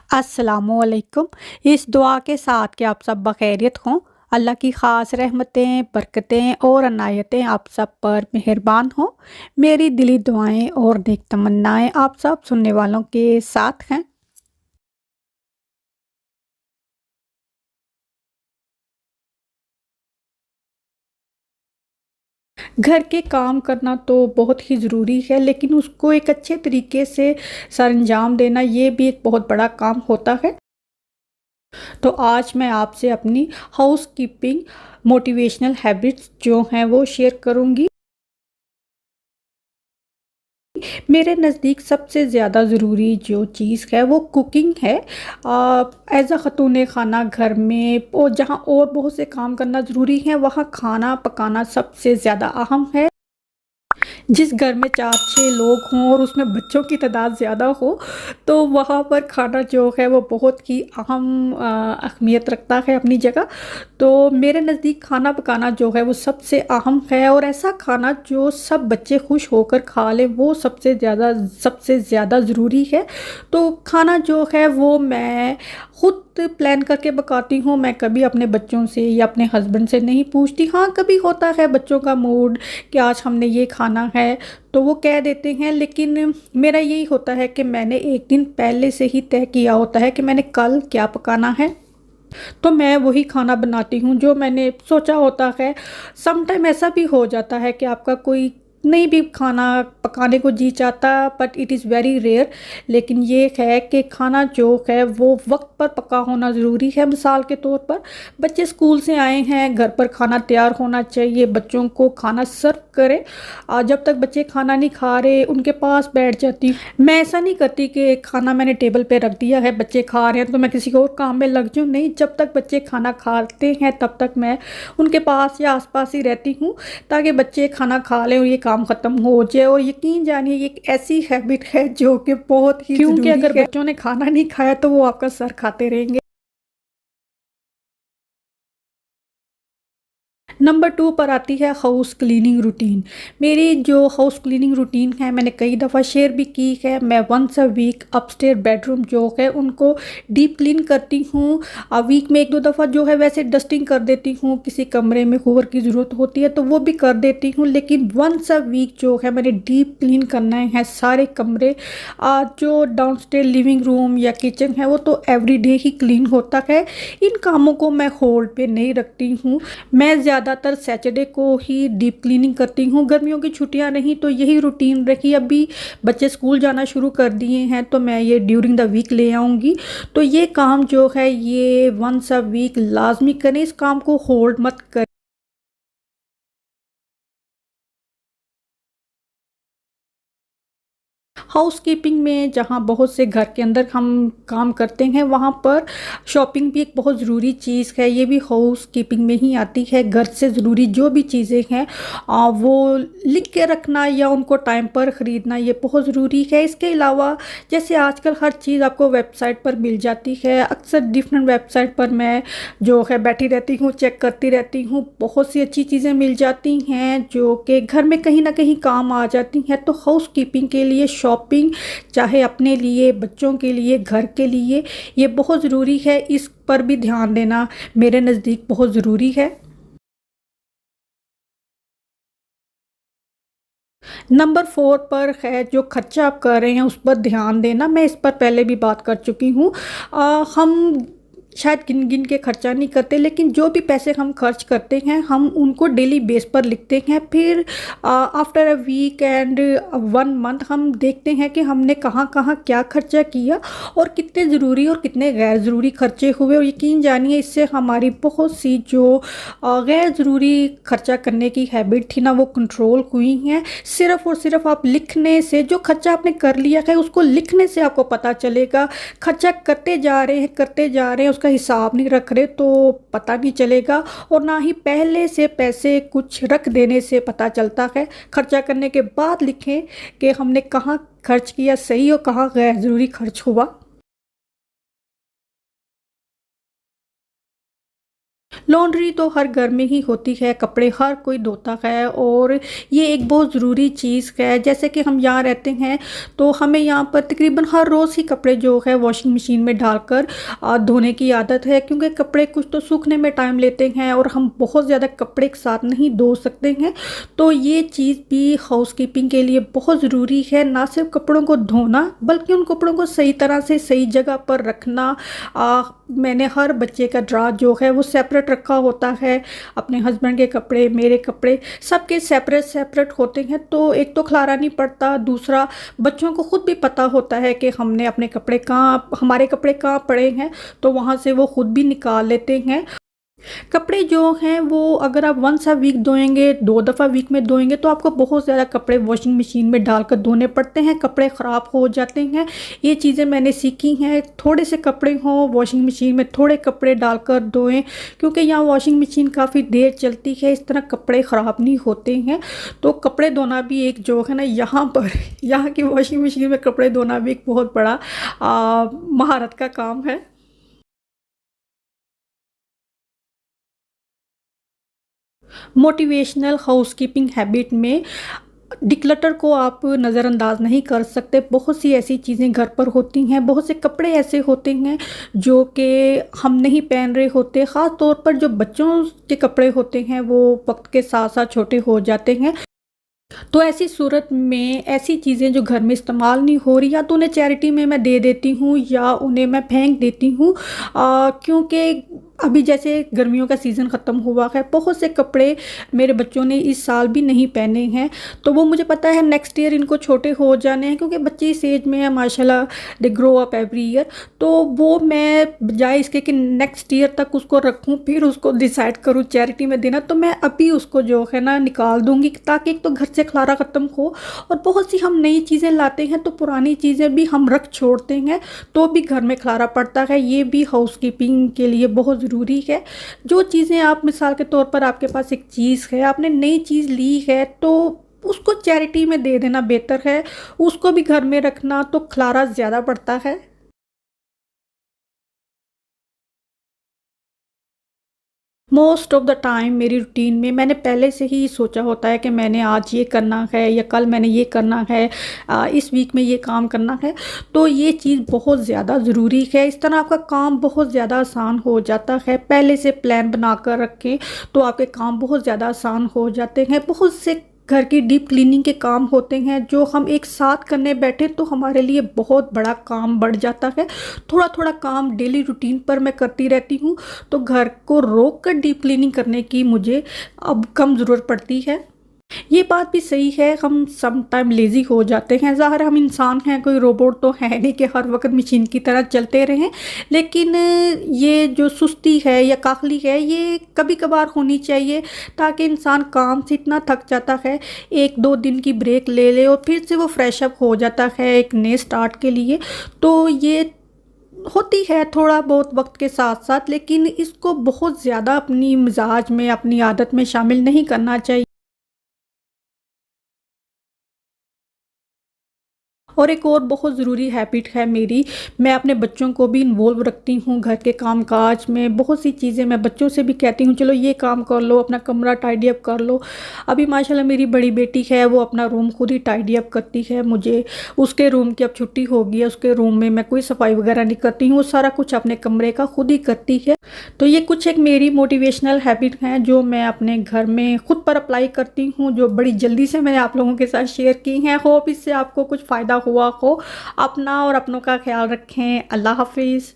अस्सलामुअलैकुम। इस दुआ के साथ कि आप सब बखैरियत हों। अल्लाह की ख़ास रहमतें, बरकतें और अनायतें आप सब पर मेहरबान हों। मेरी दिली दुआएं और नेक तमन्नाएं आप सब सुनने वालों के साथ हैं। घर के काम करना तो बहुत ही ज़रूरी है, लेकिन उसको एक अच्छे तरीके से सरअंजाम देना ये भी एक बहुत बड़ा काम होता है। तो आज मैं आपसे अपनी हाउस कीपिंग मोटिवेशनल हैबिट्स जो हैं वो शेयर करूँगी। मेरे नज़दीक सबसे ज़्यादा ज़रूरी जो चीज़ है वो कुकिंग है। एज़ अ ख़तून खाना घर में और जहाँ और बहुत से काम करना ज़रूरी है, वहाँ खाना पकाना सबसे ज़्यादा अहम है। जिस घर में 4-6 लोग हों और उसमें बच्चों की तादाद ज़्यादा हो, तो वहाँ पर खाना जो है वो बहुत ही अहम अहमियत रखता है अपनी जगह। तो मेरे नज़दीक खाना पकाना जो है वो सबसे अहम है, और ऐसा खाना जो सब बच्चे खुश होकर खा लें वो सबसे ज़्यादा ज़रूरी है। तो खाना जो है वो मैं खुद प्लान करके पकाती हूँ। मैं कभी अपने बच्चों से या अपने हस्बैंड से नहीं पूछती। हाँ, कभी होता है बच्चों का मूड कि आज हमने ये खाना है, तो वो कह देते हैं, लेकिन मेरा यही होता है कि मैंने एक दिन पहले से ही तय किया होता है कि मैंने कल क्या पकाना है। तो मैं वही खाना बनाती हूँ जो मैंने सोचा होता है। सम टाइम ऐसा भी हो जाता है कि आपका कोई नहीं भी खाना पकाने को जी चाहता, but it is very rare. लेकिन ये है कि खाना जो है वो वक्त पर पका होना ज़रूरी है। मिसाल के तौर पर बच्चे स्कूल से आए हैं, घर पर खाना तैयार होना चाहिए, बच्चों को खाना सर्व करें। जब तक बच्चे खाना नहीं खा रहे उनके पास बैठ जाती हूँ। मैं ऐसा नहीं करती कि खाना मैंने टेबल पे रख दिया है, बच्चे खा रहे हैं तो मैं किसी और काम में लग जाऊँ। नहीं, जब तक बच्चे खाना खाते हैं तब तक मैं उनके पास या आसपास ही रहती हूँ, ताकि बच्चे खाना खा लें और ये काम ख़त्म हो जाए। और यकीन जानिए ये एक ऐसी हैबिट है जो कि बहुत ही क्योंकि अगर बच्चों ने खाना नहीं खाया तो वो आपका सर खाते रहेंगे। नंबर 2 पर आती है हाउस क्लीनिंग रूटीन। मेरी जो हाउस क्लीनिंग रूटीन है मैंने कई दफ़ा शेयर भी की है। मैं once a week upstair bedroom जो है उनको डीप क्लीन करती हूँ। वीक में 1-2 दफ़ा जो है वैसे डस्टिंग कर देती हूँ, किसी कमरे में हूवर की ज़रूरत होती है तो वो भी कर देती हूँ, लेकिन वंस अ वीक जो है मैंने डीप क्लीन करना है सारे कमरे। जो डाउनस्टेयर लिविंग रूम या किचन है वो तो एवरीडे ही क्लीन होता है। इन कामों को मैं होल्ड पे नहीं रखती हूँ। मैं ज़्यादातर सैटरडे को ही डीप क्लीनिंग करती हूँ। गर्मियों की छुट्टियाँ रहीं तो यही रूटीन रखी। अभी बच्चे स्कूल जाना शुरू कर दिए हैं तो मैं ये ड्यूरिंग द वीक ले आऊँगी। तो ये काम जो है ये वंस अ वीक लाजमी करें, इस काम को होल्ड मत करें। हाउसकीपिंग में जहाँ बहुत से घर के अंदर हम काम करते हैं वहाँ पर शॉपिंग भी एक बहुत ज़रूरी चीज़ है। ये भी हाउसकीपिंग में ही आती है। घर से ज़रूरी जो भी चीज़ें हैं वो लिख के रखना या उनको टाइम पर ख़रीदना ये बहुत ज़रूरी है। इसके अलावा जैसे आजकल हर चीज़ आपको वेबसाइट पर मिल जाती है। अक्सर डिफरेंट वेबसाइट पर मैं जो है बैठी रहती हूँ, चेक करती रहती हूँ। बहुत सी अच्छी चीज़ें मिल जाती हैं जो कि घर में कहीं ना कहीं काम आ जाती हैं। तो हाउस कीपिंग के लिए शॉपिंग, चाहे अपने लिए, बच्चों के लिए, घर के लिए, ये बहुत ज़रूरी है। इस पर भी ध्यान देना मेरे नज़दीक बहुत ज़रूरी है। नंबर 4 पर है जो खर्चा आप कर रहे हैं उस पर ध्यान देना। मैं इस पर पहले भी बात कर चुकी हूँ। हम शायद गिन गिन के खर्चा नहीं करते, लेकिन जो भी पैसे हम खर्च करते हैं हम उनको डेली बेस पर लिखते हैं। फिर after a week and 1 month हम देखते हैं कि हमने कहाँ कहाँ क्या खर्चा किया और कितने ज़रूरी और कितने गैर ज़रूरी खर्चे हुए। और यकीन जानिए इससे हमारी बहुत सी जो गैर ज़रूरी खर्चा करने की हैबिट थी ना वो कंट्रोल हुई हैं। सिर्फ़ और सिर्फ आप लिखने से, जो खर्चा आपने कर लिया है उसको लिखने से आपको पता चलेगा। खर्चा करते जा रहे हैं, उसका हिसाब नहीं रख रहे तो पता नहीं चलेगा। और ना ही पहले से पैसे कुछ रख देने से पता चलता है। खर्चा करने के बाद लिखें कि हमने कहाँ खर्च किया सही और कहाँ गैर ज़रूरी खर्च हुआ। लॉन्ड्री तो हर घर में ही होती है, कपड़े हर कोई धोता है और ये एक बहुत ज़रूरी चीज़ है। जैसे कि हम यहाँ रहते हैं तो हमें यहाँ पर तकरीबन हर रोज़ ही कपड़े जो है वॉशिंग मशीन में डालकर धोने की आदत है, क्योंकि कपड़े कुछ तो सूखने में टाइम लेते हैं और हम बहुत ज़्यादा कपड़े एक साथ नहीं धो सकते हैं। तो ये चीज़ भी हाउसकीपिंग के लिए बहुत ज़रूरी है, ना सिर्फ कपड़ों को धोना बल्कि उन कपड़ों को सही तरह से सही जगह पर रखना। मैंने हर बच्चे का ड्रा जो है वो सेपरेट रखा होता है, अपने हस्बैंड के कपड़े, मेरे कपड़े सबके सेपरेट सेपरेट होते हैं, तो एक तो खलारा नहीं पड़ता, दूसरा बच्चों को खुद भी पता होता है कि हमने अपने कपड़े कहाँ, हमारे कपड़े कहाँ पड़े हैं, तो वहाँ से वो खुद भी निकाल लेते हैं। कपड़े जो हैं वो अगर आप वंस अ वीक धोएंगे, 2 दफ़ा वीक में धोएंगे तो आपको बहुत ज़्यादा कपड़े वॉशिंग मशीन में डालकर धोने पड़ते हैं, कपड़े ख़राब हो जाते हैं। ये चीज़ें मैंने सीखी हैं, थोड़े से कपड़े हों वॉशिंग मशीन में थोड़े कपड़े डालकर धोएं, क्योंकि यहाँ वॉशिंग मशीन काफ़ी देर चलती है, इस तरह कपड़े ख़राब नहीं होते हैं। तो कपड़े धोना भी एक जो है ना यहाँ पर यहाँ की वॉशिंग मशीन में कपड़े धोना भी एक बहुत बड़ा महारत का काम है। मोटिवेशनल हाउसकीपिंग हैबिट में डिक्लटर को आप नज़रअंदाज नहीं कर सकते। बहुत सी ऐसी चीज़ें घर पर होती हैं, बहुत से कपड़े ऐसे होते हैं जो कि हम नहीं पहन रहे होते, ख़ास तौर पर जो बच्चों के कपड़े होते हैं वो वक्त के साथ साथ छोटे हो जाते हैं। तो ऐसी सूरत में ऐसी चीज़ें जो घर में इस्तेमाल नहीं हो रही, या तो उन्हें चैरिटी में मैं दे देती हूँ या उन्हें मैं फेंक देती हूँ, क्योंकि अभी जैसे गर्मियों का सीज़न ख़त्म हुआ है, बहुत से कपड़े मेरे बच्चों ने इस साल भी नहीं पहने हैं, तो वो मुझे पता है नेक्स्ट ईयर इनको छोटे हो जाने हैं, क्योंकि बच्चे इस एज में है माशाल्लाह, they grow up every year. तो वो मैं बजाय इसके कि नेक्स्ट ईयर तक उसको रखूँ फिर उसको डिसाइड करूँ चैरिटी में देना, तो मैं अभी उसको जो है ना निकाल दूँगी, ताकि एक तो घर से खलारा ख़त्म हो, और बहुत सी हम नई चीज़ें लाते हैं तो पुरानी चीज़ें भी हम रख छोड़ते हैं, तो भी घर में खलारा पड़ता है। ये भी हाउसकीपिंग के लिए बहुत ज़रूरी है। जो चीज़ें आप मिसाल के तौर पर आपके पास एक चीज़ है, आपने नई चीज़ ली है, तो उसको चैरिटी में दे देना बेहतर है, उसको भी घर में रखना तो खलारा ज़्यादा पड़ता है। मोस्ट ऑफ़ द टाइम मेरी रूटीन में मैंने पहले से ही सोचा होता है कि मैंने आज ये करना है या कल मैंने ये करना है, इस वीक में ये काम करना है, तो ये चीज़ बहुत ज़्यादा ज़रूरी है। इस तरह आपका काम बहुत ज़्यादा आसान हो जाता है, पहले से प्लान बना कर रखें तो आपके काम बहुत ज़्यादा आसान हो जाते हैं। बहुत से घर की डीप क्लीनिंग के काम होते हैं जो हम एक साथ करने बैठे तो हमारे लिए बहुत बड़ा काम बढ़ जाता है। थोड़ा थोड़ा काम डेली रूटीन पर मैं करती रहती हूँ, तो घर को रोक कर डीप क्लीनिंग करने की मुझे अब कम ज़रूरत पड़ती है। ये बात भी सही है, हम सम टाइम लेज़ी हो जाते हैं। ज़ाहिर हम इंसान हैं, कोई रोबोट तो है नहीं कि हर वक्त मशीन की तरह चलते रहें, लेकिन ये जो सुस्ती है या काहली है ये कभी कभार होनी चाहिए, ताकि इंसान काम से इतना थक जाता है, 1-2 दिन की ब्रेक ले ले और फिर से वो फ्रेश अप हो जाता है एक नए स्टार्ट के लिए। तो ये होती है थोड़ा बहुत वक्त के साथ साथ, लेकिन इसको बहुत ज़्यादा अपनी मिजाज में, अपनी आदत में शामिल नहीं करना चाहिए। और एक और बहुत ज़रूरी हैबिट है मेरी, मैं अपने बच्चों को भी इन्वॉल्व रखती हूँ घर के काम-काज में। बहुत सी चीज़ें मैं बच्चों से भी कहती हूँ चलो ये काम कर लो, अपना कमरा टाइडी अप कर लो। अभी माशाल्लाह मेरी बड़ी बेटी है वो अपना रूम खुद ही टाइडी अप करती है। मुझे उसके रूम की अब छुट्टी हो गई है, उसके रूम में मैं कोई सफाई वगैरह नहीं करती हूँ, वो सारा कुछ अपने कमरे का खुद ही करती है। तो ये कुछ एक मेरी मोटिवेशनल हैबिट हैं जो मैं अपने घर में खुद पर अप्लाई करती हूँ, जो बड़ी जल्दी से मैंने आप लोगों के साथ शेयर की हैं। होप इससे आपको कुछ फ़ायदा हुआ हो। अपना और अपनों का ख्याल रखें। अल्लाह हाफिज़।